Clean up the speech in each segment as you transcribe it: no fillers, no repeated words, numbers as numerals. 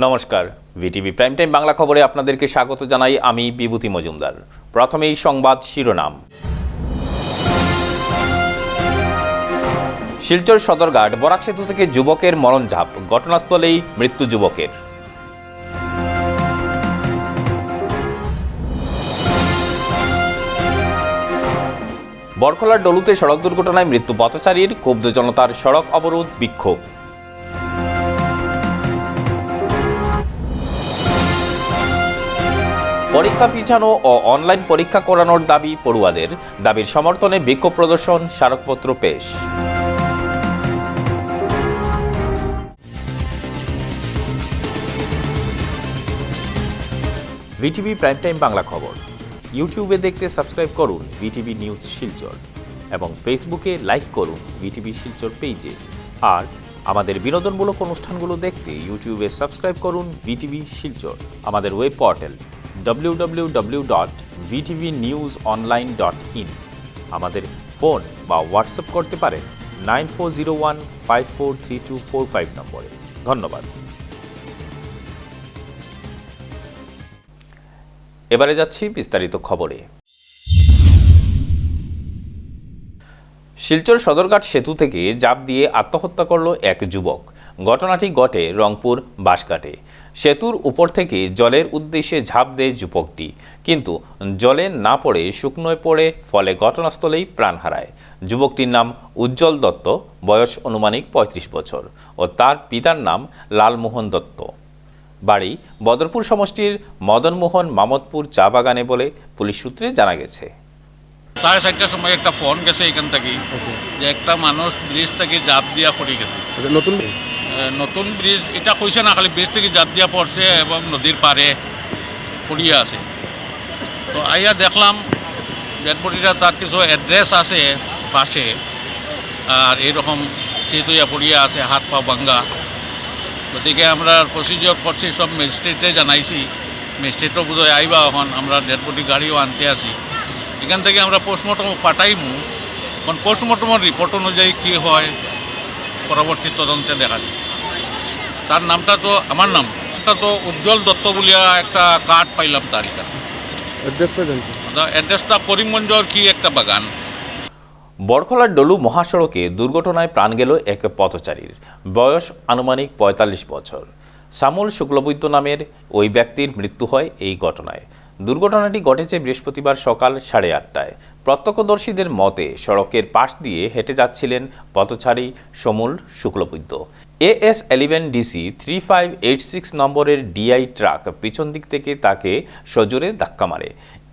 নমস্কার, VTV prime time Bangla খবরে আপনাদেরকে স্বাগত জানাই। আমি বিভূতি মজুমদার। প্রথমেই সংবাদ শিরোনাম। শিলচর সদরঘাট বরাক সেতু থেকে যুবকের মরণঝাঁপ, ঘটনাস্থলেই মৃত্যু যুবকের। বরখলার ডলুতে সড়ক দুর্ঘটনায় মৃত্যু পথচারীর, ক্ষুব্ধ জনতার সড়ক অবরোধ, বিক্ষোভ। পরীক্ষা পিছানো ও অনলাইন পরীক্ষা করানোর দাবি পড়ুয়াদের, দাবির সমর্থনে বিক্ষোভ প্রদর্শন, স্মারকপত্র পেশ। ভিটিভি প্রাইম টাইম বাংলা খবর ইউটিউবে দেখতে সাবস্ক্রাইব করুন ভিটিভি নিউজ শিলচর এবং ফেসবুকে লাইক করুন ভিটিভি শিলচর পেজে। আর আমাদের বিনোদনমূলক অনুষ্ঠানগুলো দেখতে ইউটিউবে সাবস্ক্রাইব করুন ভিটিভি শিলচর। আমাদের ওয়েব পোর্টাল www.vtvnewsonline.in। আমাদের ফোন বা হোয়াটসঅ্যাপ করতে পারেন 9401543245 নম্বরে। ধন্যবাদ। এবারে যাচ্ছি বিস্তারিত খবরে। শিলচর সদরঘাট সেতু থেকে ঝাঁপ দিয়ে আত্মহত্যা করল এক যুবক। ঘটনাটি ঘটে রংপুর বাঁশঘাটে। সেতুর উপর থেকে জলের উদ্দেশ্যে ঝাঁপ দেয় যুবকটি, কিন্তু জলে না পড়ে শুকনোয় পড়ে, ফলে ঘটনাস্থলেই প্রাণ হারায়। যুবকটির নাম উজ্জ্বল দত্ত, বয়স আনুমানিক 35 বছর ও তার পিতার নাম লালমোহন দত্ত। বাড়ি বদরপুর সমষ্টির মদনমোহন মামদপুর চা বাগানে বলে পুলিশ সূত্রে জানা গেছে। 4:30টার সময় একটা ফোন গেছে এখান থেকে যে একটা মানুষ ব্রিজ থেকে ঝাঁপ দিয়া পড়ে গেছে। নতুন ব্রিজ এটা কইছে না, খালি ব্রিজ থেকে ঝাঁপ দিয়া পড়ছে এবং নদীর পাড়ে পড়িয়া আছে। তো আইয়া দেখলাম ডেড বডিটা, তার কিছু অ্যাড্রেস আছে পাশে, আর এরকম শীত হইয়া পড়িয়া আছে, হাত পা ভাঙ্গা। গতিকে আমরা প্রসিডিওর করছি, সব ম্যাজিস্ট্রেটে জানাইছি। ম্যাজিস্ট্রেটও বোধহয় আইবা, এখন আমরা ডেড বডি গাড়িও আনতে আসি। এখান থেকে আমরা পোস্টমর্টম পাঠাইমু। এখন পোস্টমর্টমের রিপোর্ট অনুযায়ী কী হয় পরবর্তী তদন্তে দেখা যায়। তার নামটা তো আমার নামটা তো উজ্জ্বল দত্ত বলিয়া একটা কার্ড পাইলাম তার এখানে। অ্যাড্রেসটা করিমগঞ্জর কি একটা বাগান। বরখলার ডলু মহাসড়কে দুর্ঘটনায় প্রাণ গেল এক পথচারীর। বয়স আনুমানিক 45 বছর। শ্যামল শুক্লবৈদ্য নামের ওই ব্যক্তির মৃত্যু হয় এই ঘটনায়। দুর্ঘটনাটি ঘটেছে বৃহস্পতিবার সকাল 8:30টায়। প্রত্যক্ষদর্শীদের মতে সড়কের পাশ দিয়ে হেঁটে যাচ্ছিলেন পথচারী শ্যামল শুক্লবৈদ্য। AS11 DC 3586 নম্বরের ডিআই ট্রাক পিছন দিক থেকে তাকে সজোরে ধাক্কা মারে।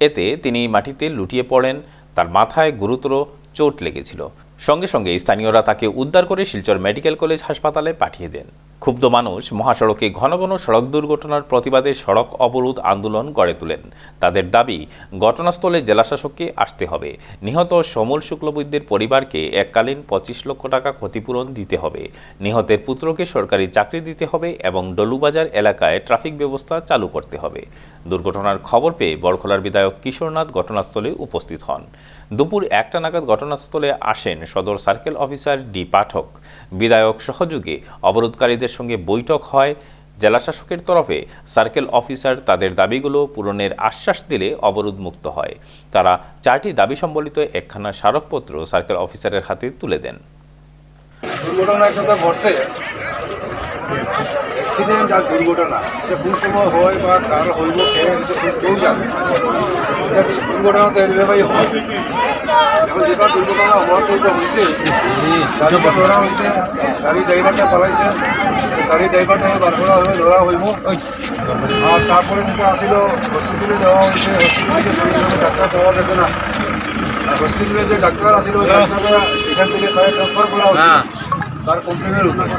এতে তিনি মাটিতে লুটিয়ে পড়েন। তার মাথায় গুরুতর চোট লেগেছিল। সঙ্গে সঙ্গে স্থানীয়রা তাকে উদ্ধার করে শিলচর মেডিকেল কলেজ হাসপাতালে পাঠিয়ে দেন। ক্ষুব্ধ মানুষ মহাসড়কে ঘন ঘন সড়ক দুর্ঘটনার প্রতিবাদে সড়ক অবরোধ আন্দোলন গড়ে তোলেন। তাদের দাবি, ঘটনাস্থলে জেলাশাসককে আসতে হবে। নিহত শ্যামল শুক্লবৈদ্যের পরিবারকে এককালীন 25 লক্ষ টাকা ক্ষতিপূরণ দিতে হবে। নিহতের পুত্রকে সরকারি চাকরি দিতে হবে এবং ডলুবাজার এলাকায় ট্রাফিক ব্যবস্থা চালু করতে হবে। দুর্ঘটনার খবর পেয়ে বরখলার বিধায়ক কিশোরনাথ ঘটনাস্থলে উপস্থিত হন। দুপুর 1টা নাগাদ ঘটনাস্থলে আসেন সদর সার্কেল অফিসার ডি পাঠক। বিধায়ক সহযোগে অবরোধকারীদের সঙ্গে বৈঠক হয়। জেলাশাসকের তরফে সার্কেল অফিসার তাদের দাবিগুলো পূরণের আশ্বাস দিলে অবরোধ মুক্ত হয়। তারা 4টি দাবি সম্বলিত একখানা স্মারকপত্র সার্কেল অফিসারের হাতে তুলে দেন। অ্যাক্সিডেন্ট আর দুর্ঘটনা এটা কোন সময় হয় বা কারো হইব কেউ জানে। দুর্ঘটনা তো এলবেই হয়। এখন যেটা দুর্ঘটনা হওয়ার তো এটা হয়েছে, গাড়িটা ধরা হয়েছে, গাড়ি ড্রাইভারটা পালাইছে, গাড়ি ড্রাইভারটা বার করা হবে, ধরা হইব। আর তারপরে যেটা আসিল হসপিটালে যাওয়া হয়েছে, হসপিটালে ডাক্তার পাওয়া গেছে না। আর হসপিটালে যে ডাক্তার আসিল ওই ডাক্তাররা এখান থেকে তারা ট্রান্সফার করা হয়েছে তার কমপ্লেনের উপরে।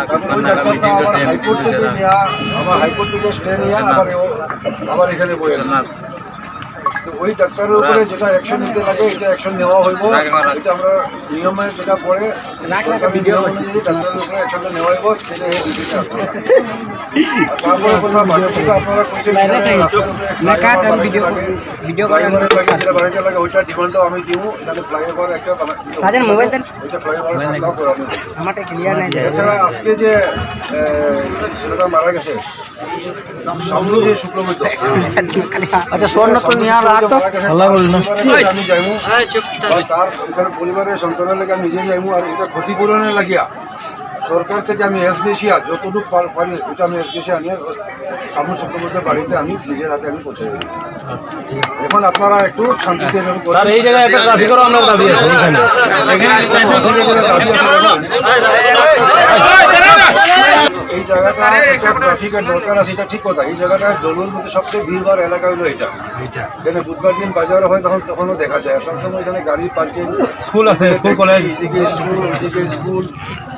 তারপর ওই ডাক্তারটা আবার হাইকোর্ট থেকে নেওয়া, আবার হাইকোর্ট থেকে স্টে নেওয়া, আবার এখানে বসে তো ওই ডাক্তারের উপরে যেটা অ্যাকশন নিতে লাগে এটা অ্যাকশন নেওয়া হইব, এটা আমরা নিয়মে যেটা পড়ে সরকারি নিয়ম অনুযায়ী ডাক্তারের উপরে অ্যাকশনটা নেওয়া হইব, সেটা এই বিষয়টা আপনারা। আর তারপরে কথা বাকিটা আপনারা কইছেন ফ্লাইওভারের লাগে যেটা বাড়িতে লাগে ওইটা ডিমান্ডও আমি দিব, এখানে ফ্লাইওভার একটা ওইটা ফ্লাইওভার এছাড়া আজকে যে ছেলেটা মারা গেছে সামনে যে শুক্রবৈদ্য আচ্ছা স্বর্ণ তো নিয়ে রাখতো আমি যাইমু তার এখানে পরিবারের সন্তানের লাগে আমি নিজে যাইমু, আর এটা ক্ষতিপূরণের লাগিয়া সরকার থেকে আমি এসগেছিয়া যতটুকু পারি এটা আমি এসগেছিয়া নিয়ে সামনে শুক্রবৈদ্যের বাড়িতে আমি নিজের হাতে আমি পৌঁছে দেবো। এখন আপনারা একটু শান্তিতে এই জায়গায় একটা ট্রাফিকেরও আপনার দাবি আছে এই জায়গাটা একটা ট্রাফিকের দরকার আছে, এটা ঠিক কথা। এই জায়গাটা ডলুর মধ্যে সবচেয়ে ভিড়ভাড় এলাকা হলো এটা, এখানে বুধবার দিন বাজার হয় তখনও দেখা যায়। সবসময় এখানে গাড়ি পার্কিং, স্কুল আছে, স্কুল কলেজ, এদিকে স্কুল ওইদিকে স্কুল,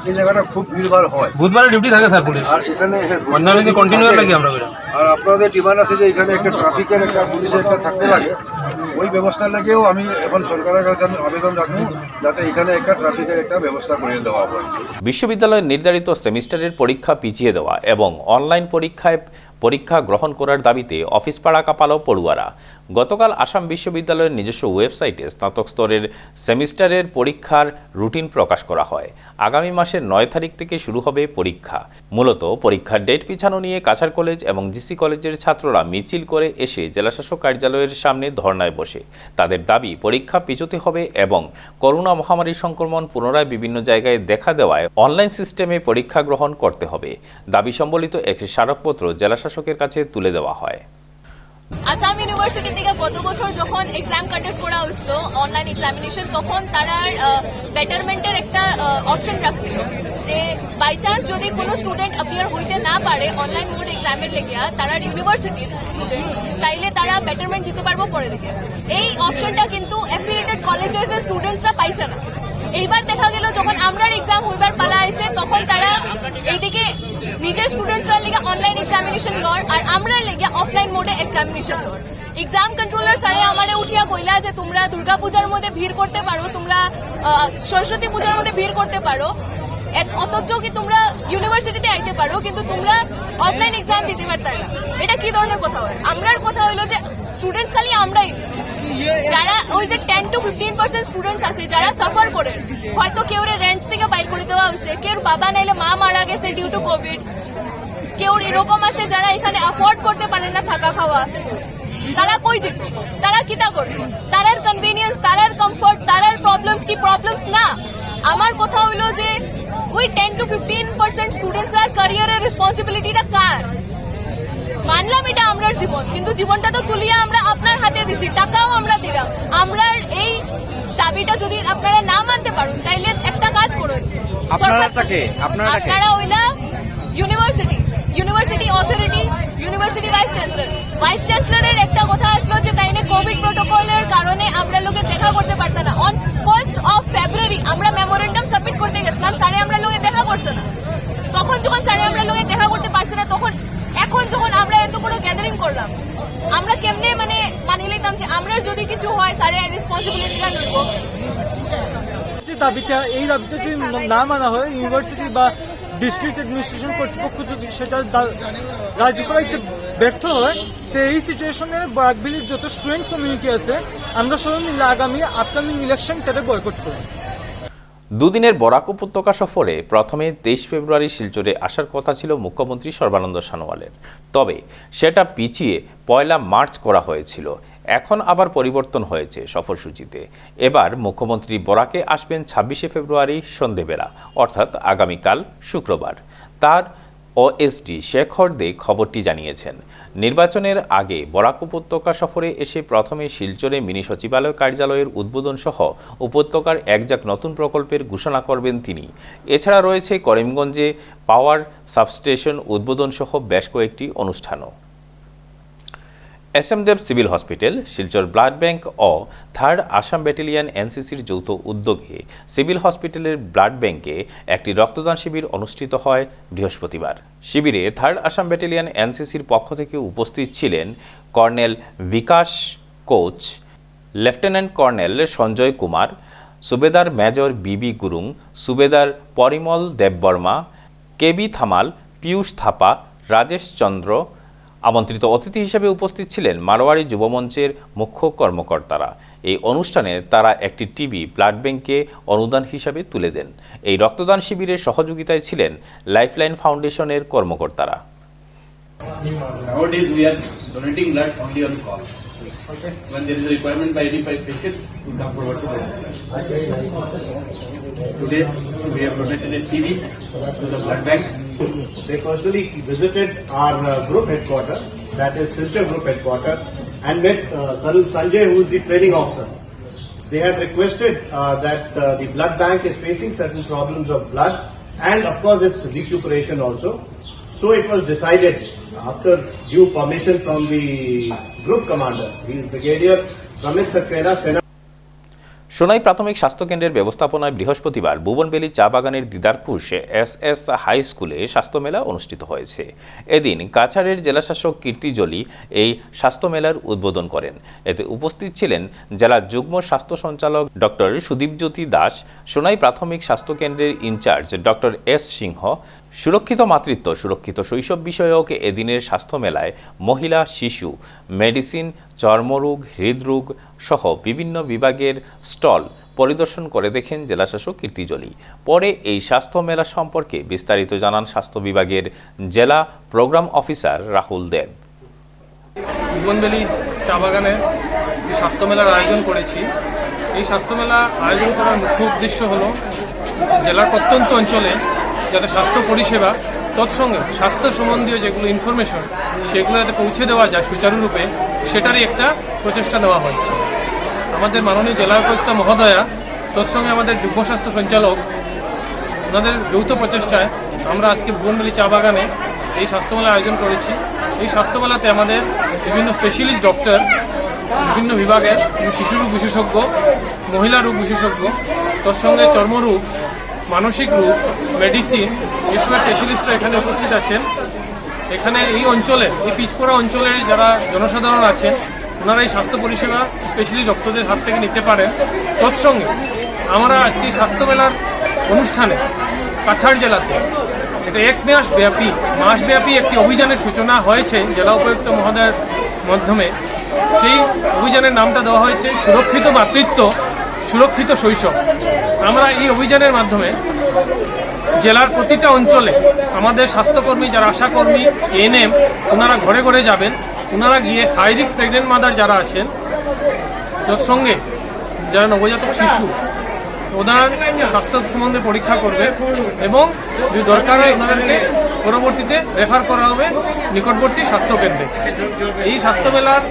এই জায়গাটা খুব ভিড়ভাড় হয়। বুধবারে ডিউটি থাকে স্যার পুলিশ, আর এখানে অন্যান্য দিন কন্টিনিউ লাগে আমরা করে। আর আপনাদের ডিমান্ড আছে যে এখানে একটা ট্রাফিকের একটা পুলিশের একটা থাকতে লাগে, ওই ব্যবস্থার লাগেও আমি এখন সরকারের কাছে আমি আবেদন রাখবো যাতে এখানে একটা ট্রাফিকের একটা ব্যবস্থা করে দেওয়া হয়। বিশ্ববিদ্যালয়ের নির্ধারিত সেমিস্টারের পরীক্ষা পিছিয়ে দেওয়া এবং অনলাইন পরীক্ষা গ্রহণ করার দাবিতে অফিস পাড়া কাঁপালো পড়ুয়ারা। গতকাল আসাম বিশ্ববিদ্যালয়ের নিজস্ব ওয়েবসাইটে স্নাতক স্তরের সেমিস্টারের পরীক্ষার রুটিন প্রকাশ করা হয়। আগামী মাসের 9 তারিখ থেকে শুরু হবে পরীক্ষা। মূলত পরীক্ষার ডেট পিছানো নিয়ে কাছাড় কলেজ এবং জিসি কলেজের ছাত্ররা মিছিল করে এসে জেলাশাসক কার্যালয়ের সামনে ধর্নায় বসে। তাদের দাবি পরীক্ষা পিছুতে হবে এবং করোনা মহামারীর সংক্রমণ পুনরায় বিভিন্ন জায়গায় দেখা দেওয়ায় অনলাইন সিস্টেমে পরীক্ষা গ্রহণ করতে হবে। দাবি সম্বলিত একটি স্মারকপত্র জেলাশাসকের কাছে তুলে দেওয়া হয়। আসাম ইউনিভার্সিটি থেকে গত বছর যখন এক্সাম কন্ডাক্ট করা হয়েছিল অনলাইন এক্সামিনেশন, তখন তারা বেটারমেন্টের একটা অপশন রাখছিল যে বাই চান্স যদি কোনো স্টুডেন্ট অ্যাপিয়ার হইতে না পারে অনলাইন মোড এক্সামের লেগিয়া তারা ইউনিভার্সিটির স্টুডেন্ট, তাইলে তারা বেটারমেন্ট দিতে পারবো পরে থেকে। এই অপশনটা কিন্তু অ্যাফিলিয়েটেড কলেজের যে স্টুডেন্টসরা পাইছে না। এইবার দেখা গেল যখন আমরা এক্সাম হইবার পালা আইছে তখন তারা এইদিকে নিজের স্টুডেন্টসরা লেগে অনলাইন এক্সামিনেশন লর আর আমরা লেগে অফলাইন মোডে এক্সামিনেশন লর। এক্সাম কন্ট্রোলার স্যারে আমারে উঠিয়া কইলা যে তোমরা দুর্গা পূজার মধ্যে ভিড় করতে পারো, তোমরা সরস্বতী পূজার মধ্যে ভিড় করতে পারো, অথচ কি তোমরা ইউনিভার্সিটিতে আইতে পারো কিন্তু তোমরা অফলাইন এক্সাম দিতে পারতে না। এটা কি ধরনের কথা হয়? আমরার কথা হইলো যে স্টুডেন্টস খালি আমরাই, যারা ওই যে 10 to 15% স্টুডেন্টস আছে যারা সাফার করে, হয়তো কেউ রেন্ট থেকে বাইর করে দেওয়া হয়েছে, কেউ বাবা নাইলে মা মারা গেছে ডিউ টু কোভিড, কেউ এরকম আছে যারা এখানে অ্যাফোর্ড করতে পারে না থাকা খাওয়া, তারা কই যেত? তারা কিতা করবে? তারার কনভিনিয়েন্স, তারার কমফর্ট, তারার প্রবলেমস কি প্রবলেমস না? আমার কথা হইলো যে ওই 10 to 15% স্টুডেন্টস আর ক্যারিয়ারের রেসপন্সিবিলিটিটা কার? মানলাম এটা আমরার জীবন, কিন্তু জীবনটা তো তুলিয়া আমরা আপনার হাতে দিছি, টাকাও আমরা দিলাম। আমরার এই দাবিটা যদি আপনারা না মানতে পারেন তাইলে একটা কাজ করুন, আপনারা হইলা ইউনিভার্সিটি অথরিটি, ইউনিভার্সিটি ভাইস চ্যান্সেলরের একটা কথা আসলো যে তাইনে কোভিড প্রোটোকলের কারণে আমরা লোকে দেখা করতে পারতাম না। অন 1st of February আমরা মেমোরেন্ডাম সাবমিট করতে গেছিলাম, স্যারে আমরা লোকে দেখা করছে না। তখন যখন স্যারে আমরা লোকে দেখা করতে পারছে না, তখন এখন যখন আমরা এত বড় গ্যাদারিং করলাম, আমরা কেমনে মানি লইতাম যে আমরা যদি কিছু হয় স্যারে রেসপন্সিবিলিটিটা লইব। এই দাবিটা যদি না মানা হয়, ইউনিভার্সিটি বা ডিস্ট্রিক্ট অ্যাডমিনিস্ট্রেশন কর্তৃপক্ষ যদি সেটা রাজি করাইতে ব্যর্থ হয়, তো এই সিচুয়েশনে বরাকবিলির যত স্টুডেন্ট কমিউনিটি আছে আমরা সবাই মিলে আগামী আপকামিং ইলেকশনটাকে বয়কট করব। দুদিনের বরাক উপত্যকা সফরে প্রথমে 23 ফেব্রুয়ারি শিলচরে আসার কথা ছিল মুখ্যমন্ত্রী সর্বানন্দ সোনোয়ালের, তবে সেটা পিছিয়ে 1 মার্চ করা হয়েছিল। এখন আবার পরিবর্তন হয়েছে সফরসূচিতে। এবার মুখ্যমন্ত্রী বরাকে আসবেন 26 ফেব্রুয়ারি সন্ধেবেলা, অর্থাৎ আগামীকাল শুক্রবার। তার ওএসডি শেখর দে খবরটি জানিয়েছেন। নির্বাচনের আগে বরাক উপত্যকা সফরে এসে প্রথমে শিলচরে মিনি সচিবালয় কার্যালয়ের উদ্বোধন সহ উপত্যকার একজাক নতুন প্রকল্পের ঘোষণা করবেন তিনি। এছাড়া রয়েছে করিমগঞ্জে পাওয়ার সাবস্টেশন উদ্বোধন সহ বেশ কয়েকটি অনুষ্ঠানও। SM Dev civil hospital, Silchar blood bank ও 3rd আসাম ব্যাটালিয়ন এনসিসির যৌথ উদ্যোগে সিভিল হসপিটালের ব্লাড ব্যাংকে একটি রক্তদান শিবির অনুষ্ঠিত হয় বৃহস্পতিবার। শিবিরে 3rd আসাম ব্যাটালিয়ন এনসিসির পক্ষ থেকে উপস্থিত ছিলেন colonel Bikash Koch lieutenant colonel Sanjay Kumar, subedar major B B Gurung, সুবেদার পরিমল দেববর্মা, কেবি থামাল, পীয়ূষ থাপা, রাজেশ চন্দ্র। আমন্ত্রিত অতিথি হিসেবে উপস্থিত ছিলেন মারোয়ারি যুবমঞ্চের মুখ্য কর্মকর্তারা। এই অনুষ্ঠানে তারা একটি টিবি ব্লাড ব্যাংকে অনুদান হিসাবে তুলে দেন। এই রক্তদান শিবিরের সহযোগিতায় ছিলেন লাইফলাইন ফাউন্ডেশনের কর্মকর্তারা। Nowadays we are donating blood only on call. When there is a requirement by any patient, we come forward to donate. Today we have donated a TB to the blood bank. They personally visited our group headquarters, that is Silchar Group headquarters, and met Colonel Sanjay, who is the training officer. They had requested that the blood bank is facing certain problems of blood, and of course its recuperation also. So it was decided, after due permission from the group commander, he is Brigadier Ramit Saxena, Sena. Sonai প্রাথমিক স্বাস্থ্যকেন্দ্রের ব্যবস্থাপনায় বৃহস্পতিবার ভুবনবেলী চা বাগানের দিদারপুর S high স্কুলে স্বাস্থ্যমেলা অনুষ্ঠিত হয়েছে। এদিন কাছাড়ের জেলাশাসক কীর্তি জলি এই স্বাস্থ্যমেলার উদ্বোধন করেন। এতে উপস্থিত ছিলেন জেলা যুগ্ম স্বাস্থ্য সঞ্চালক ডক্টর সুদীপজ্যোতি দাস, সোনাই প্রাথমিক স্বাস্থ্যকেন্দ্রের ইনচার্জ ডক্টর এস সিংহ। সুরক্ষিত মাতৃত্ব, সুরক্ষিত শৈশব বিষয়ক এদিনের স্বাস্থ্যমেলায় মহিলা, শিশু, মেডিসিন, চর্মরোগ, হৃদরোগ সহ বিভিন্ন বিভাগের স্টল পরিদর্শন করে দেখেন জেলাশাসক কীর্তি জলি। পরে এই স্বাস্থ্য মেলা সম্পর্কে বিস্তারিত জানান স্বাস্থ্য বিভাগের জেলা প্রোগ্রাম অফিসার রাহুল দেব। ভুবনবেলী চা বাগানে এই স্বাস্থ্য মেলার আয়োজন করেছি। এই স্বাস্থ্য মেলা আয়োজন করার মুখ্য উদ্দেশ্য হল জেলার প্রত্যন্ত অঞ্চলে যাতে স্বাস্থ্য পরিষেবা তৎসঙ্গে স্বাস্থ্য সম্বন্ধীয় যেগুলো ইনফরমেশন সেগুলো যাতে পৌঁছে দেওয়া যায় সুচারুরূপে, সেটারই একটা প্রচেষ্টা নেওয়া হচ্ছে। আমাদের মাননীয় জেলা উপায়ুক্ত মহোদয়া তৎসঙ্গে আমাদের যুগ্ম স্বাস্থ্য সঞ্চালক, ওনাদের যৌথ প্রচেষ্টায় আমরা আজকে ভুবনবেলী চা বাগানে এই স্বাস্থ্যমেলা আয়োজন করেছি। এই স্বাস্থ্যমেলাতে আমাদের বিভিন্ন স্পেশালিস্ট ডক্টর, বিভিন্ন বিভাগের শিশু রোগ বিশেষজ্ঞ, মহিলা রোগ বিশেষজ্ঞ, তৎসঙ্গে চর্মরোগ, মানসিক রোগ, মেডিসিন এসবের স্পেশালিস্টরা এখানে উপস্থিত আছেন। এখানে এই অঞ্চলে, এই পিছপড়া অঞ্চলের যারা জনসাধারণ আছেন ওনারা এই স্বাস্থ্য পরিষেবা স্পেশালি ডক্টরদের হাত থেকে নিতে পারেন। তৎসঙ্গে আমরা আজকে স্বাস্থ্য মেলার অনুষ্ঠানে কাছাড় জেলাতে এটা এক মাসব্যাপী একটি অভিযানের সূচনা হয়েছে জেলা উপায়ুক্ত মহোদয়ের মাধ্যমে। সেই অভিযানের নামটা দেওয়া হয়েছে সুরক্ষিত মাতৃত্ব, সুরক্ষিত শৈশব। আমরা এই অভিযানের মাধ্যমে জেলার প্রতিটা অঞ্চলে আমাদের স্বাস্থ্যকর্মী, যারা আশাকর্মী, এএনএম, ওনারা ঘরে ঘরে যাবেন। ওনারা গিয়ে হাই রিস্ক প্রেগনেন্ট মাদার যারা আছেন, তার সঙ্গে যারা নবজাতক শিশু, ওনার স্বাস্থ্য সম্বন্ধে পরীক্ষা করবে এবং যদি দরকার হয় ওনাদেরকে পরবর্তীতে রেফার করা হবে নিকটবর্তী স্বাস্থ্যকেন্দ্রে। এই স্বাস্থ্যমেলার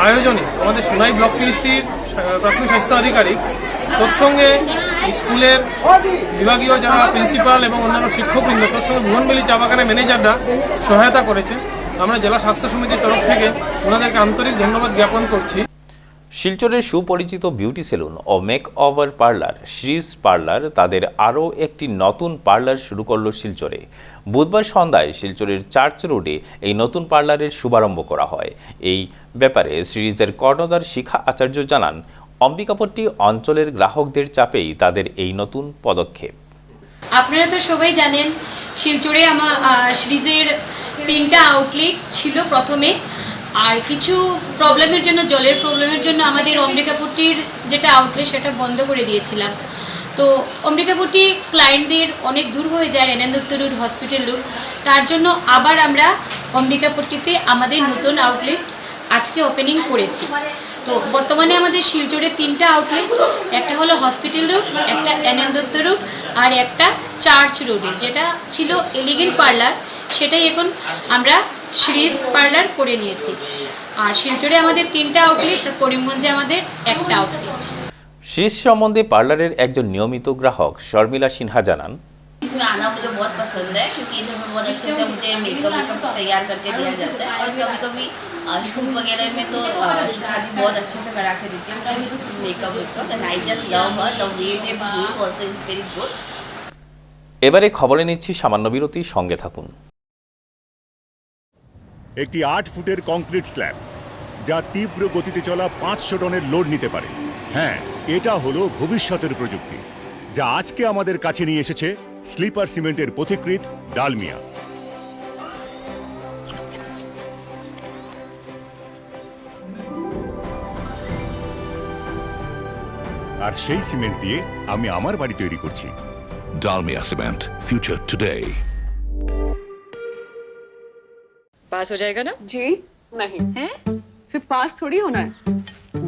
আয়োজনে আমাদের সোনাই ব্লক পিএসসির প্রাথমিক স্বাস্থ্য আধিকারিক, তৎসঙ্গে স্কুলের বিভাগীয় যারা প্রিন্সিপাল এবং অন্যান্য শিক্ষকবৃন্দ, তৎসঙ্গে ভুবনবেলী চা বাগানের ম্যানেজাররা সহায়তা করেছে। আমরা জেলা স্বাস্থ্য সমিতির তরফ থেকে ওনাদেরকে আন্তরিক ধন্যবাদ জ্ঞাপন করছি। শিলচরের সুপরিচিত বিউটি সেলুন ও মেক ওভার পার্লার শ্রীজ পার্লার তাদের আরও একটি নতুন পার্লার শুরু করল শিলচরে। বুধবার সন্ধ্যায় শিলচরের চার্চ রোডে এই নতুন পার্লারের শুভারম্ভ করা হয়। এই ব্যাপারে সিরিজের কর্ণধার শিখা আচার্য জানান, অম্বিকাপট্টি অঞ্চলের গ্রাহকদের চাপেই তাদের এই নতুন পদক্ষেপ। আপনারা তো সবাই জানেন শিলচরে আমার সিরিজের 3টা আউটলেট ছিল প্রথমে, আর কিছু প্রবলেমের জন্য, জলের প্রবলেমের জন্য আমাদের অম্বিকাপট্টির যেটা আউটলেট সেটা বন্ধ করে দিয়েছিলাম। তো অম্বিকাপট্টি ক্লায়েন্টদের অনেক দূর হয়ে যায়, NN Dutta road, hospital road, তার জন্য আবার আমরা অম্বিকাপট্টিতে আমাদের নতুন আউটলেট আজকে ওপেনিং করেছি। তো বর্তমানে আমাদের শিলচরে 3টা আউটলেট, একটা হলো হসপিটাল রোড, একটা এনএন দত্ত রোড, আর একটা চার্চ রোডে যেটা ছিল এলিগেন্ট পার্লার, সেটাই এখন আমরা শ্রীজ পার্লার করে নিয়েছি। আর শিলচরে আমাদের 3টা আউটলেট, আর করিমগঞ্জে আমাদের একটা আউটলেট। শ্রীজ সম্বন্ধে পার্লারের একজন নিয়মিত গ্রাহক শর্মিলা সিনহা জানান, इसमें आना मुझे बहुत पसंद है क्योंकि इधर में बहुत अच्छे से मुझे मेकअप तैयार करके दिया जाता है, और कभी कभी शूट वगैरह में तो शादी बहुत अच्छे से करा के देती है makeup and I just love her the way they behave also is very good. এবারে খবরে নিচ্ছি সামান্য বিরতি, সঙ্গে থাকুন। একটি 8 ফুটের কংক্রিট স্ল্যাব যা তীব্র গতিতে চলা 500 টনের লোড নিতে পারে। হ্যাঁ, এটা হলো ভবিষ্যতের প্রযুক্তি, যা আজকে আমাদের কাছে নিয়ে এসেছে স্লিপার সিমেন্টের পথিকৃৎ ডালমিয়া। আর সেই সিমেন্ট দিয়ে আমি আমার বাড়ি তৈরি করছি। Dalmia Cement, future today. पास हो जाएगा ना? जी नहीं हैं? सिर्फ पास थोड़ी होना है।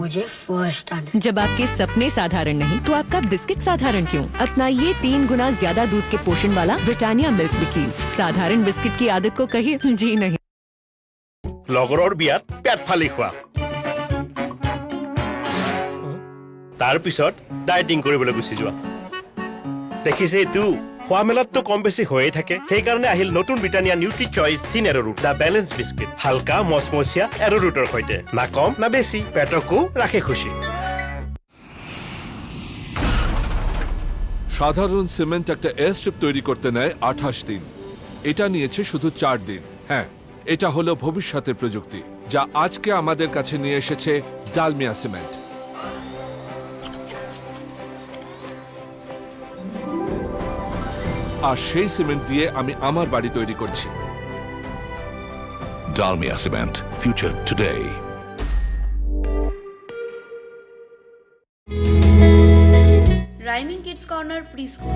मुझे फर्स्ट आना। जब आपके सपने साधारण नहीं तो आपका बिस्किट साधारण क्यों? अपनाइए 3 गुना ज्यादा दूध के पोषण वाला ब्रिटानिया मिल्क बिकीज। साधारण बिस्किट की आदत को कहिए जी नहीं। লগৰৰ বিয়াত পেট ফালি খোৱা, তাৰ পিছত ডায়েটিং কৰিবলৈ গুচি যোৱা। দেখিছে এইটো খোৱা মেলাততো কম বেছি হৈয়ে থাকে। সেইকাৰণে আহিল নতুন Britannia nutri choice thin arrowroot, the balance biscuit. হালকা মচমচীয়া এৰ'ৰুটৰ সৈতে, না কম না বেছি, পেটকো ৰাখে খুশি। সাধারণ সিমেন্ট একটা এয়ার স্ট্রিপ তৈরি করতে নেয় 28 দিন, এটা নিয়েছে শুধু 4 দিন। হ্যাঁ, এটা হলো ভবিষ্যতের প্রযুক্তি, যা আজকে আমাদের কাছে নিয়ে এসেছে ডালমিয়া সিমেন্ট। আর সেই সিমেন্ট দিয়ে আমি আমার বাড়ি তৈরি করছি। Dalmia Cement, future today. Rhyming kids corner pre school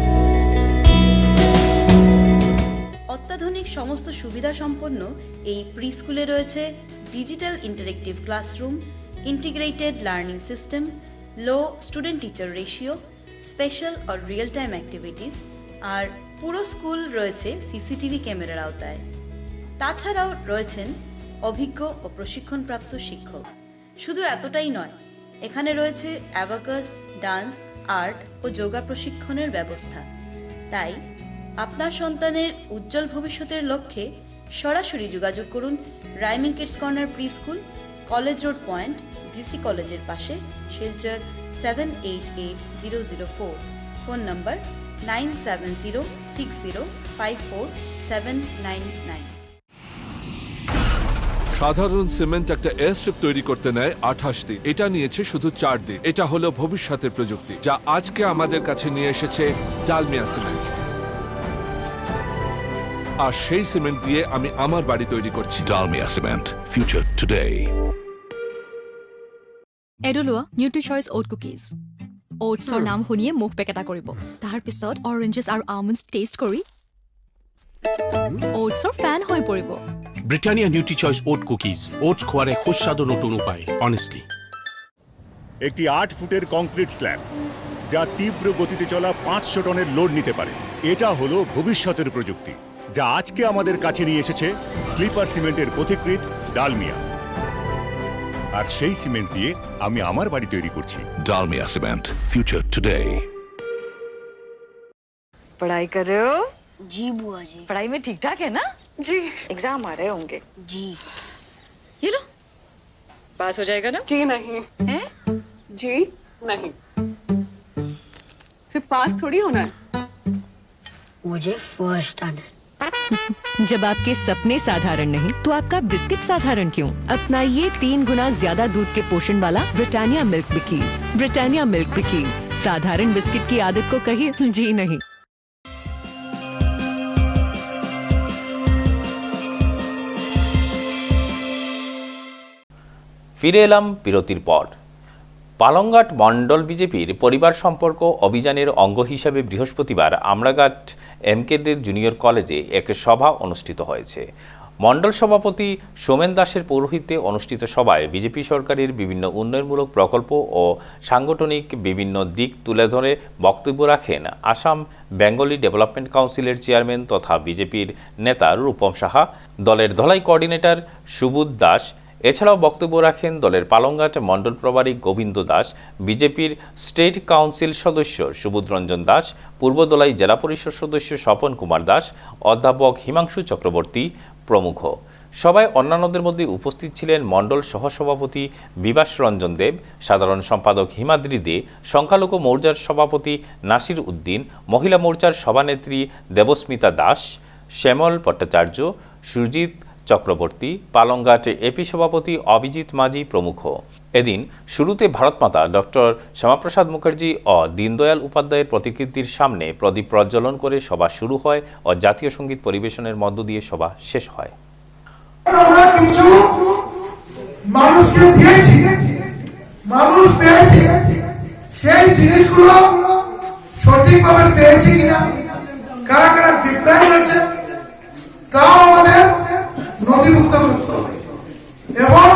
অত্যাধুনিক সমস্ত সুবিধা সম্পন্ন এই প্রি স্কুলে রয়েছে digital interactive classroom, integrated learning system, low student teacher ratio, special আর রিয়েল টাইম অ্যাক্টিভিটিস, আর পুরো স্কুল রয়েছে সিসিটিভি ক্যামেরার আওতায়। তাছাড়াও রয়েছেন অভিজ্ঞ ও প্রশিক্ষণপ্রাপ্ত শিক্ষক। শুধু এতটাই নয়, এখানে রয়েছে অ্যাবাকাস, ডান্স, আর্ট ও যোগা প্রশিক্ষণের ব্যবস্থা। তাই আপনার সন্তানের উজ্জ্বল ভবিষ্যতের লক্ষ্যে সরাসরি যোগাযোগ করুন rhyming kids corner pre school, college road point, GC কলেজের পাশে, শিলচর 788004। ফোন নম্বর 9706054799। সাধারণ সিমেন্ট একটা এয়ার স্ট্রিপ তৈরি করতে নেয় 28 দিন, এটা নিয়েছে শুধু 4 দিন। এটা হলো ভবিষ্যতের প্রযুক্তি, যা আজকে আমাদের কাছে নিয়ে এসেছে ডালমিয়া সিমেন্ট। আর সেই সিমেন্ট দিয়ে আমি আমার বাড়ি তৈরি করছি। Dalmia Cement, future today. এডলোৱা নিউট্ৰি চইচ ওট কুকিজ। ওটছৰ নাম শুনিয়ে মুখ পেকেটা কৰিব, তাৰ পিছত অৰেঞ্জেছ আৰু আলমণ্ডছ টেষ্ট কৰি ওটছৰ ফেন হৈ পৰিব। ব্রিটানিয়া নিউট্রি চয়েস ওট কুকিজ, ওটস খোয়ার এক সুস্বাদু নতুন উপায়। অনেস্টলি, একটি 8 ফুটের কংক্রিট স্ল্যাব, যা তীব্র গতিতে চলা 500 টনের লোড নিতে পারে। এটা হলো ভবিষ্যতের প্রযুক্তি, যা আজকে আমাদের কাছে নিয়ে এসেছে স্লিপার সিমেন্টের পথিকৃৎ ডালমিয়া। আর সেই সিমেন্ট দিয়ে আমি আমার বাড়ি তৈরি করছি। Dalmia Cement, future today. पढ़ाई कर रहे हो? जी बुआ जी। पढ़ाई में ठीक ठाक है ना? जी एग्जाम आ रहे होंगे। जी ये लो, पास हो जाएगा ना? जी नहीं हैं? जी नहीं सिर्फ पास थोड़ी होना है। मुझे फर्स्ट आना है। जब आपके सपने साधारण नहीं तो आपका बिस्किट साधारण क्यों? अपनाइए 3 गुना ज्यादा दूध के पोषण वाला ब्रिटानिया मिल्क बिकीज। ब्रिटानिया मिल्क बिकीज, साधारण बिस्किट की आदत को कहिए जी नहीं। ফিরে এলাম বিরতির পর। পালংঘাট মণ্ডল বিজেপির পরিবার সম্পর্ক অভিযানের অঙ্গ হিসাবে বৃহস্পতিবার আমরাঘাট এমকেদের জুনিয়র কলেজে এক সভা অনুষ্ঠিত হয়েছে। মণ্ডল সভাপতি সোমেন দাসের পৌরোহিত্যে অনুষ্ঠিত সভায় বিজেপি সরকারের বিভিন্ন উন্নয়নমূলক প্রকল্প ও সাংগঠনিক বিভিন্ন দিক তুলে ধরে বক্তব্য রাখেন আসাম বেঙ্গলি ডেভেলপমেন্ট কাউন্সিলের চেয়ারম্যান তথা বিজেপির নেতা রূপম সাহা, দলের ধলাই কোঅর্ডিনেটর সুবোধ দাস। এছাড়াও বক্তব্য রাখেন দলের পালংঘাট মণ্ডল প্রভারী গোবিন্দ দাস, বিজেপির স্টেট কাউন্সিল সদস্য সুবোধ রঞ্জন দাস, পূর্বদলাই জেলা পরিষদ সদস্য স্বপন কুমার দাস, অধ্যাপক হিমাংশু চক্রবর্তী প্রমুখ। সভায় অন্যান্যদের মধ্যে উপস্থিত ছিলেন মণ্ডল সহসভাপতি বিভাস রঞ্জন দেব, সাধারণ সম্পাদক হিমাদ্রি দে, সংখ্যালঘু মোর্চার সভাপতি নাসির উদ্দিন, মহিলা মোর্চার সভানেত্রী দেবস্মিতা দাস, শ্যামল ভট্টাচার্য, সুজিত চক্রবর্তী, পালংঘাট এপি সভাপতি অভিজিৎ মাঝি প্রমুখ। এদিন শুরুতে ভারতমাতা ডক্টর শ্যামাপ্রসাদ মুখার্জি ও দীনদয়াল উপাধ্যায়ের প্রতিকৃতির সামনে প্রদীপ প্রজ্বলন করে সভা শুরু হয় ও জাতীয় সঙ্গীত পরিবেশনের মধ্য দিয়ে সভা শেষ হয়। আমরা কিছু মানুষকে দিয়েছি, মানুষ পেয়েছে, সেই জিনিসগুলো সঠিকভাবে পেয়েছে কিনা, কারা কারা ডিপ্রাইভ হয়েছে তাও আমাদের নথিভুক্ত করতে হবে এবং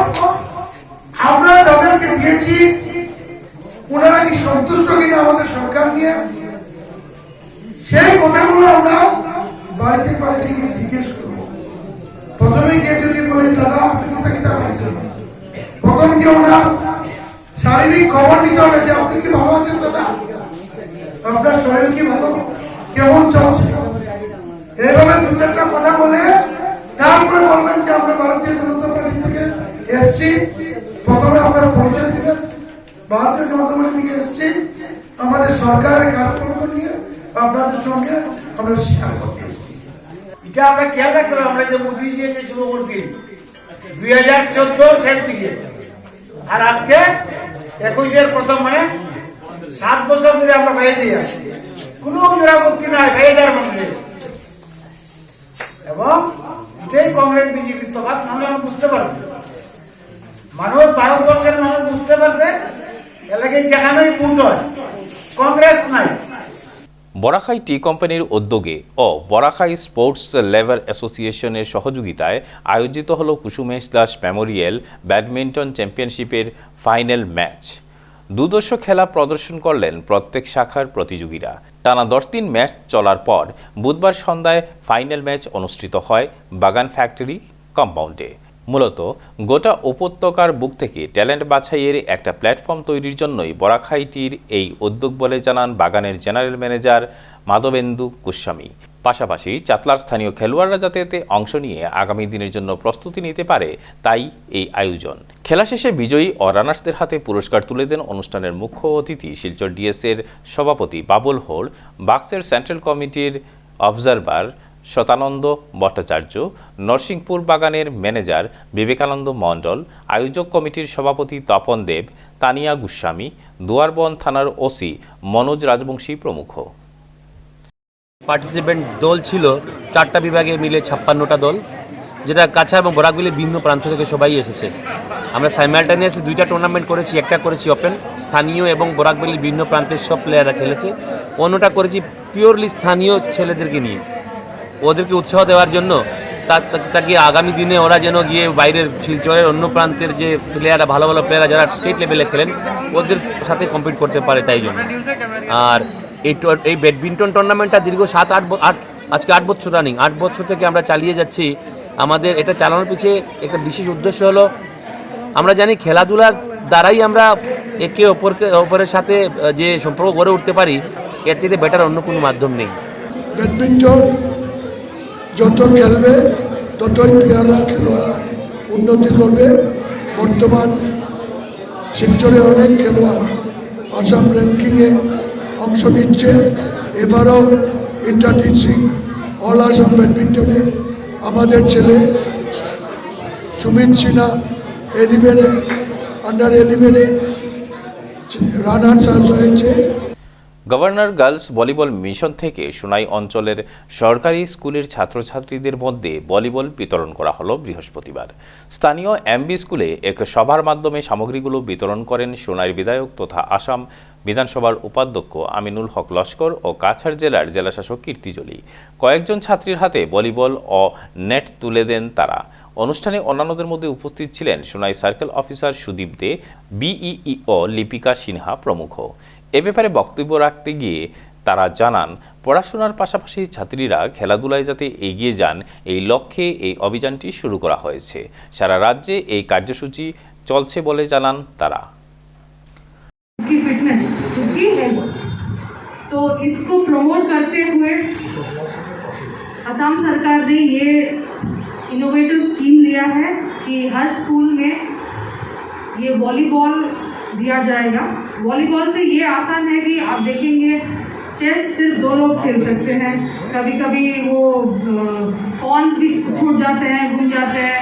আমরা যাদেরকে দিয়েছি ওনারা কি সন্তুষ্ট কিনা আমাদের সরকার নিয়ে, সেই কথাগুলো আমরা বাড়িতে বাড়িতে গিয়ে জিজ্ঞেস করবো। প্রথমে গিয়ে যদি বলি দাদা আপনি কোথায় কিনা পাইছেন, প্রথম গিয়ে ওনার শারীরিক খবর নিতে হবে যে আপনি কি ভালো আছেন দাদা, আপনার শরীর কি ভালো, কেমন চলছে, এইভাবে দু চারটা কথা বলে তারপরে বলবেন যে আমরা ভারতীয় জনতা পার্টি থেকে এসছি। প্রথমে আপনার পরিচয় দিবেন, ভারতীয় জনতা পার্টি থেকে এসছি, আমাদের সরকারের কাজকর্ম নিয়ে আপনাদের সঙ্গে আমরা শেয়ার করতে এসছি। এটা আমরা খেয়াল রাখতে হবে, আমরা যে মোদী যে শুরু করছি 2014 শেষ দিকে আর আজকে 21-এর প্রথম, মানে 7 বছর ধরে আমরা পেয়েছি, কোনো জোড়াবস্তি নাই 2000 মানুষের। এবং এটাই কংগ্রেস বিজেপির তফাৎ মানুষ বুঝতে পারছে, মানুষ ভারতবর্ষের মানুষ বুঝতে পারছে এলাকায় যেখানেই ভোট হয় কংগ্রেস নাই। বরাখাই টি কোম্পানির উদ্যোগে ও বরাখাই স্পোর্টস লেভার অ্যাসোসিয়েশনের সহযোগিতায় আয়োজিত হল কুসুমেশ দাস মেমোরিয়াল ব্যাডমিন্টন চ্যাম্পিয়নশিপের ফাইনাল ম্যাচ। দুর্ধর্ষ খেলা প্রদর্শন করলেন প্রত্যেক শাখার প্রতিযোগীরা। টানা 10 দিন ম্যাচ চলার পর বুধবার সন্ধ্যায় ফাইনাল ম্যাচ অনুষ্ঠিত হয় বাগান ফ্যাক্টরি কম্পাউন্ডে। মূলত গোটা উপত্যকার বুক থেকে ট্যালেন্ট বাছাইয়ের একটা প্ল্যাটফর্ম তৈরির জন্যই বরাখাইটির এই উদ্যোগ বলে জানান বাগানের জেনারেল ম্যানেজার মাধবেন্দু গোস্বামী। পাশাপাশি চাতলার স্থানীয় খেলোয়াড়রা যাতে এতে অংশ নিয়ে আগামী দিনের জন্য প্রস্তুতি নিতে পারে তাই এই আয়োজন। খেলা শেষে বিজয়ী ও রানার্সদের হাতে পুরস্কার তুলে দেন অনুষ্ঠানের মুখ্য অতিথি শিলচর ডিএসের সভাপতি বাবুল হোড়, বাক্সের সেন্ট্রাল কমিটির অবজারভার শতানন্দ ভট্টাচার্য, নরসিংপুর বাগানের ম্যানেজার বিবেকানন্দ মণ্ডল, আয়োজক কমিটির সভাপতি তপন দেব, তানিয়া গোস্বামী, দুয়ারবন থানার ওসি মনোজ রাজবংশী প্রমুখ। পার্টিসিপেন্ট দল ছিল 4টা বিভাগে মিলে 56টা দল, যেটা কাছা এবং বরাকবিলের বিভিন্ন প্রান্ত থেকে সবাই এসেছে। আমরা সাইমালটেনিয়াসলি 2টা টুর্নামেন্ট করেছি, একটা করেছি ওপেন স্থানীয় এবং বরাকবিলের বিভিন্ন প্রান্তের সব প্লেয়াররা খেলেছে, অন্যটা করেছি পিওরলি স্থানীয় ছেলেদেরকে নিয়ে, ওদেরকে উৎসাহ দেওয়ার জন্য, তাকে আগামী দিনে ওরা যেন গিয়ে বাইরের শিলচরের অন্য প্রান্তের যে প্লেয়াররা ভালো ভালো প্লেয়াররা যারা স্টেট লেভেলে খেলেন ওদের সাথে কম্পিট করতে পারে তাই জন্য। আর এই ব্যাডমিন্টন টুর্নামেন্টটা দীর্ঘ 7-8 আজকে 8 বছর রানিং, 8 বছর থেকে আমরা চালিয়ে যাচ্ছি। আমাদের এটা চালানোর পিছিয়ে একটা বিশেষ উদ্দেশ্য হলো, আমরা জানি খেলাধুলার দ্বারাই আমরা একে অপরের সাথে যে সম্পর্ক গড়ে উঠতে পারি, এর থেকে বেটার অন্য কোনো মাধ্যম নেই। ব্যাডমিন্টন যত খেলবে ততই প্লেয়াররা খেলোয়াড়রা উন্নতি করবে। বর্তমান শিলচরে অনেক খেলোয়াড় আসাম র্যাঙ্কিংয়ে অংশ নিচ্ছে। এবারও ইন্টার ডিস্ট্রিক্ট অল আসাম ব্যাডমিন্টনে আমাদের ছেলে সুমিত সিনহা 11-এ আন্ডার 11-এ রানার্স হয়েছে। গভর্নর গার্লস ভলিবল মিশন থেকে সোনাই অঞ্চলের সরকারি স্কুলের ছাত্রছাত্রীদের মধ্যে ভলিবল বিতরণ করা হলো বৃহস্পতিবার। স্থানীয় এমবি স্কুলে এক সভার মাধ্যমে সামগ্রীগুলো বিতরণ করেন সোনাইর বিধায়ক তথা আসাম বিধানসভার উপাধ্যক্ষ আমিনুল হক লস্কর ও কাছাড় জেলার জেলাশাসক কীর্তি জলি। কয়েকজন ছাত্রীর হাতে ভলিবল ও নেট তুলে দেন তারা। অনুষ্ঠানে অন্যান্যদের মধ্যে উপস্থিত ছিলেন সোনাই সার্কেল অফিসার সুদীপ দে, বিইও লিপিকা সিনহা প্রমুখ। এ ব্যাপারে বক্তব্য রাখতে গিয়ে তারা জানান, পড়াশোনার পাশাপাশি ছাত্রীরা খেলাধুলায় যাতে এগিয়ে যান এই লক্ষ্যে এই অভিযানটি শুরু করা হয়েছে। সারা রাজ্যে এই কার্যসূচি চলছে বলে জানান তারা। तो इसको प्रमोट करते हुए असम सरकार ने ये इनोवेटिव स्कीम लिया है कि हर स्कूल में ये वॉलीबॉल दिया जाएगा। वॉलीबॉल से ये आसान है कि आप देखेंगे चेस सिर्फ 2 लोग खेल सकते हैं, कभी कभी वो कॉइन्स भी छूट जाते हैं, गुम जाते हैं,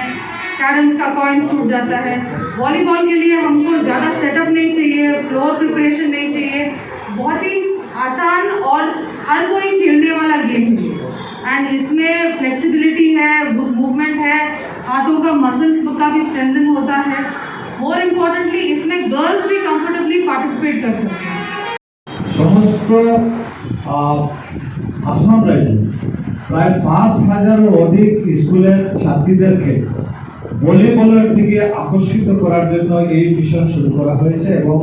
कैरम्स का कॉइन्स छूट जाता है। वॉलीबॉल के लिए हमको ज़्यादा सेटअप नहीं चाहिए, फ्लोर प्रिपरेशन नहीं चाहिए, बहुत ही आसान और हर कोई खेलने वाला गेम है। एंड इसमें फ्लेक्सिबिलिटी है, मूवमेंट है, हाथों का मसल्स का भी स्ट्रेंथन होता है। मोर इम्पोर्टेंटली इसमें गर्ल्स भी कंफर्टेबली पार्टिसिपेट कर सकते हैं। সমস্ত আসাম রাজ্যে প্রায় ৫,০০০ অধিক স্কুলের ছাত্রীদেরকে ভলিবলের দিকে আকর্ষিত করার জন্য এই মিশন শুরু করা হয়েছে এবং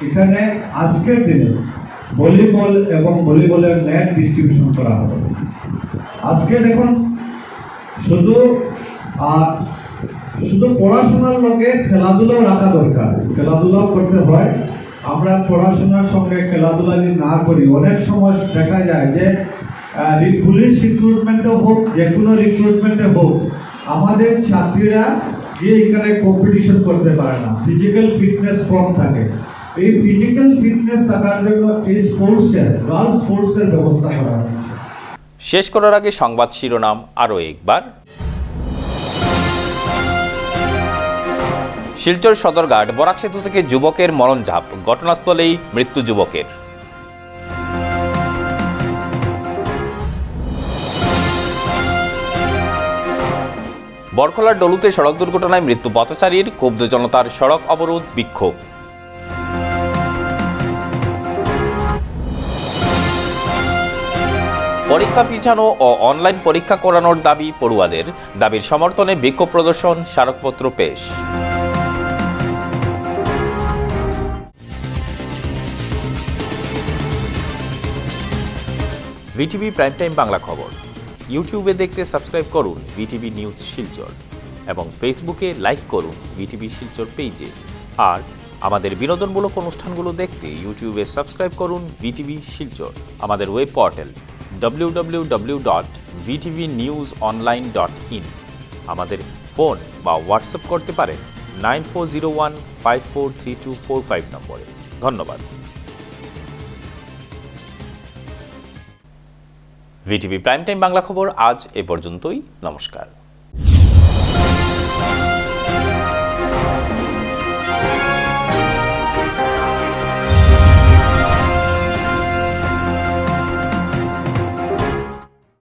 এখানে আজকের দিনে ভলিবল এবং ভলিবলের নেট ডিস্ট্রিবিউশন করা হবে। আজকে দেখুন শুধু পড়াশোনার লগে খেলাধুলাও রাখা দরকার, খেলাধুলাও করতে হয়। আমরা পড়াশোনার সঙ্গে খেলাধুলা যদি না করি অনেক সময় দেখা যায় যে পুলিশ রিক্রুটমেন্টে হোক, যে কোনো রিক্রুটমেন্টে হোক, আমাদের ছাত্রীরা গিয়ে এখানে কম্পিটিশন করতে পারে না, ফিজিক্যাল ফিটনেস কম থাকে। এই ফিজিক্যাল ফিটনেস থাকার জন্য এই স্পোর্টসের গার্লস স্পোর্টসের ব্যবস্থা করা হয়েছে। শেষ করার আগে সংবাদ শিরোনাম আরও একবার। শিলচর সদরঘাট বরাক সেতু থেকে যুবকের মরণঝাপ, ঘটনাস্থলেই মৃত্যু যুবকের। বরখলার ডলুতে সড়ক দুর্ঘটনায় মৃত্যু পথচারীর, ক্ষুব্ধ জনতার সড়ক অবরোধ, বিক্ষোভ। পরীক্ষা পিছানো ও অনলাইন পরীক্ষা করানোর দাবি পড়ুয়াদের, দাবির সমর্থনে বিক্ষোভ প্রদর্শন, স্মারকপত্র পেশ। ভিটিভি প্রাইম টাইম বাংলা খবর ইউটিউবে দেখতে সাবস্ক্রাইব করুন ভিটিভি নিউজ শিলচর এবং ফেসবুকে লাইক করুন ভিটিভি শিলচর পেজে। আর আমাদের বিনোদনমূলক অনুষ্ঠানগুলো দেখতে ইউটিউবে সাবস্ক্রাইব করুন ভিটিভি শিলচর। আমাদের ওয়েব পোর্টাল www.vtvnewsonline.in। আমাদের ফোন বা হোয়াটসঅ্যাপ করতে পারেন 9401543245 নম্বরে। ধন্যবাদ। ভিটিভি প্রাইম টাইম বাংলা খবর আজ এ পর্যন্তই। নমস্কার।